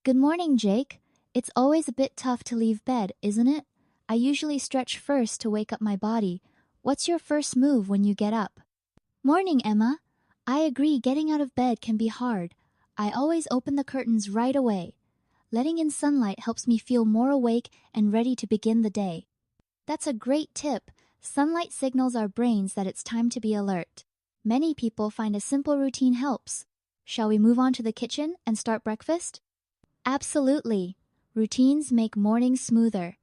Good morning, Jake. It's always a bit tough to leave bed, isn't it? I usually stretch first to wake up my body. What's your first move when you get up? Morning, Emma. I agree getting out of bed can be hard. I always open the curtains right away. Letting in sunlight helps me feel more awake and ready to begin the day. That's a great tip. Sunlight signals our brains that it's time to be alert. Many people find a simple routine helps. Shall we move on to the kitchen and start breakfast? Absolutely. Routines make mornings smoother.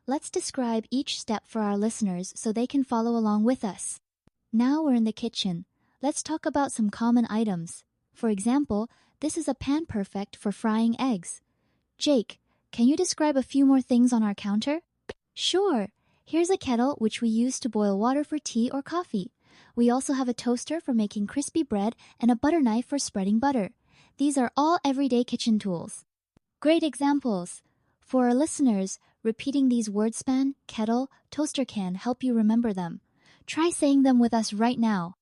Let's describe each step for our listeners so they can follow along with us. Now we're in the kitchen. Let's talk about some common items. For example, this is a pan perfect for frying eggs. Jake, can you describe a few more things on our counter? Sure. Here's a kettle which we use to boil water for tea or coffee. We also have a toaster for making crispy bread and a butter knife for spreading butter. These are all everyday kitchen tools. Great examples. For our listeners, repeating these word span, kettle, toaster can help you remember them. Try saying them with us right now.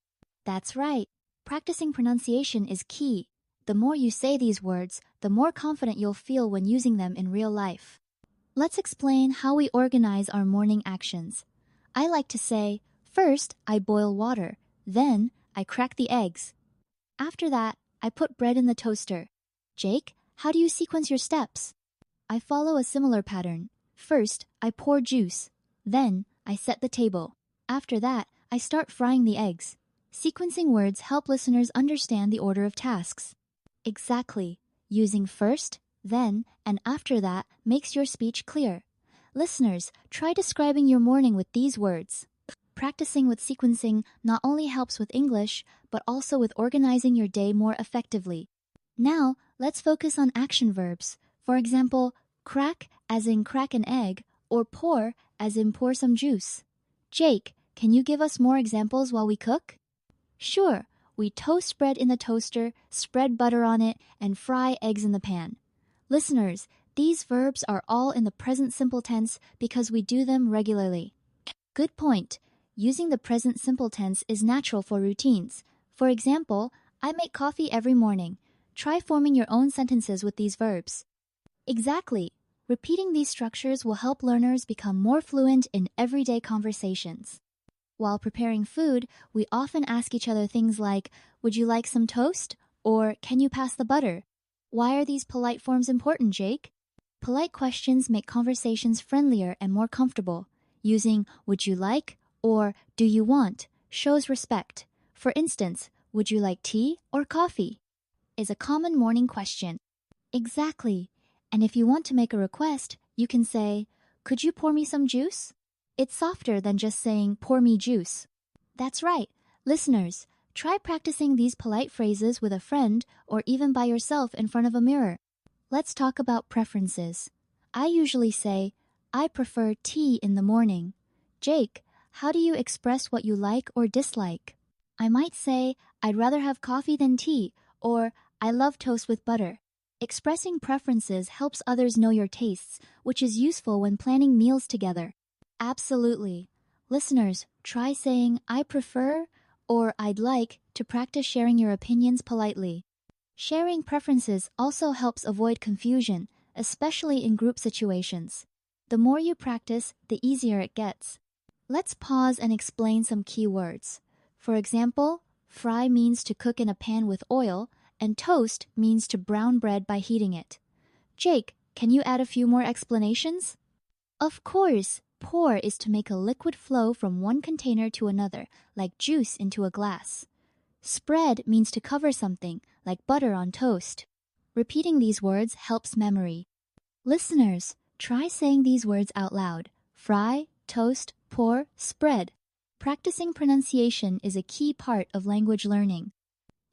That's right. Practicing pronunciation is key. The more you say these words, the more confident you'll feel when using them in real life. Let's explain how we organize our morning actions. I like to say, first, I boil water. Then, I crack the eggs. After that, I put bread in the toaster. Jake, how do you sequence your steps? I follow a similar pattern. First, I pour juice. Then, I set the table. After that, I start frying the eggs. Sequencing words help listeners understand the order of tasks. Exactly. Using first, then, and after that makes your speech clear. Listeners, try describing your morning with these words. Practicing with sequencing not only helps with English, but also with organizing your day more effectively. Now, let's focus on action verbs. For example, crack as in crack an egg, or pour as in pour some juice. Jake, can you give us more examples while we cook? Sure. We toast bread in the toaster, spread butter on it, and fry eggs in the pan. Listeners, these verbs are all in the present simple tense because we do them regularly. Good point. Using the present simple tense is natural for routines. For example, I make coffee every morning. Try forming your own sentences with these verbs. Exactly. Repeating these structures will help learners become more fluent in everyday conversations. While preparing food, we often ask each other things like, would you like some toast? Or can you pass the butter? Why are these polite forms important, Jake? Polite questions make conversations friendlier and more comfortable. Using would you like or do you want shows respect. For instance, would you like tea or coffee? Is a common morning question. Exactly. And if you want to make a request, you can say, could you pour me some juice? It's softer than just saying, pour me juice. That's right. Listeners, try practicing these polite phrases with a friend or even by yourself in front of a mirror. Let's talk about preferences. I usually say, I prefer tea in the morning. Jake, how do you express what you like or dislike? I might say, I'd rather have coffee than tea, or I love toast with butter. Expressing preferences helps others know your tastes, which is useful when planning meals together. Absolutely. Listeners, try saying, I prefer or I'd like to practice sharing your opinions politely. Sharing preferences also helps avoid confusion, especially in group situations. The more you practice, the easier it gets. Let's pause and explain some key words. For example, fry means to cook in a pan with oil, and toast means to brown bread by heating it. Jake, can you add a few more explanations? Of course. Pour is to make a liquid flow from one container to another, like juice into a glass. Spread means to cover something, like butter on toast. Repeating these words helps memory. Listeners, try saying these words out loud. Fry, toast, pour, spread. Practicing pronunciation is a key part of language learning.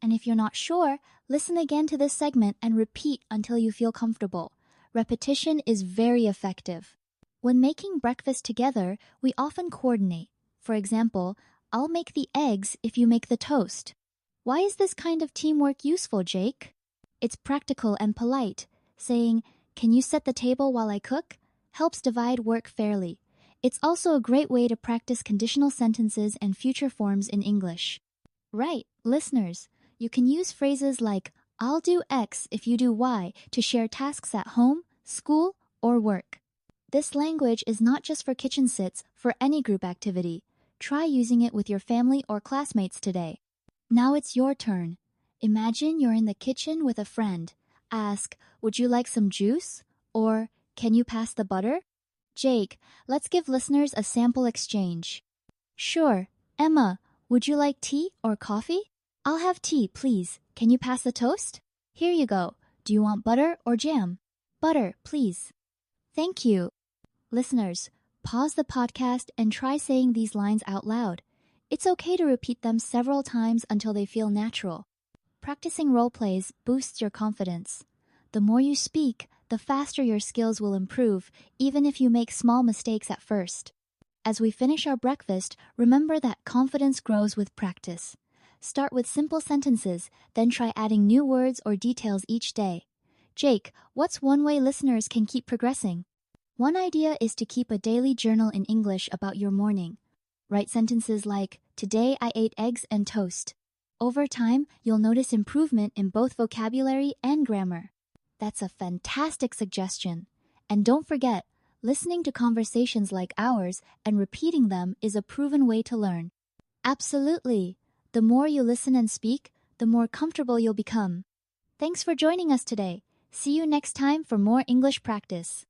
And if you're not sure, listen again to this segment and repeat until you feel comfortable. Repetition is very effective. When making breakfast together, we often coordinate. For example, I'll make the eggs if you make the toast. Why is this kind of teamwork useful, Jake? It's practical and polite. Saying, can you set the table while I cook? Helps divide work fairly. It's also a great way to practice conditional sentences and future forms in English. Right, listeners, you can use phrases like, I'll do X if you do Y to share tasks at home, school, or work. This language is not just for kitchen sits, for any group activity. Try using it with your family or classmates today. Now it's your turn. Imagine you're in the kitchen with a friend. Ask, would you like some juice? Or, can you pass the butter? Jake, let's give listeners a sample exchange. Sure. Emma, would you like tea or coffee? I'll have tea, please. Can you pass the toast? Here you go. Do you want butter or jam? Butter, please. Thank you. Listeners, pause the podcast and try saying these lines out loud. It's okay to repeat them several times until they feel natural. Practicing role plays boosts your confidence. The more you speak, the faster your skills will improve, even if you make small mistakes at first. As we finish our breakfast, remember that confidence grows with practice. Start with simple sentences, then try adding new words or details each day. Jake, what's one way listeners can keep progressing? One idea is to keep a daily journal in English about your morning. Write sentences like, today I ate eggs and toast. Over time, you'll notice improvement in both vocabulary and grammar. That's a fantastic suggestion. And don't forget, listening to conversations like ours and repeating them is a proven way to learn. Absolutely. The more you listen and speak, the more comfortable you'll become. Thanks for joining us today. See you next time for more English practice.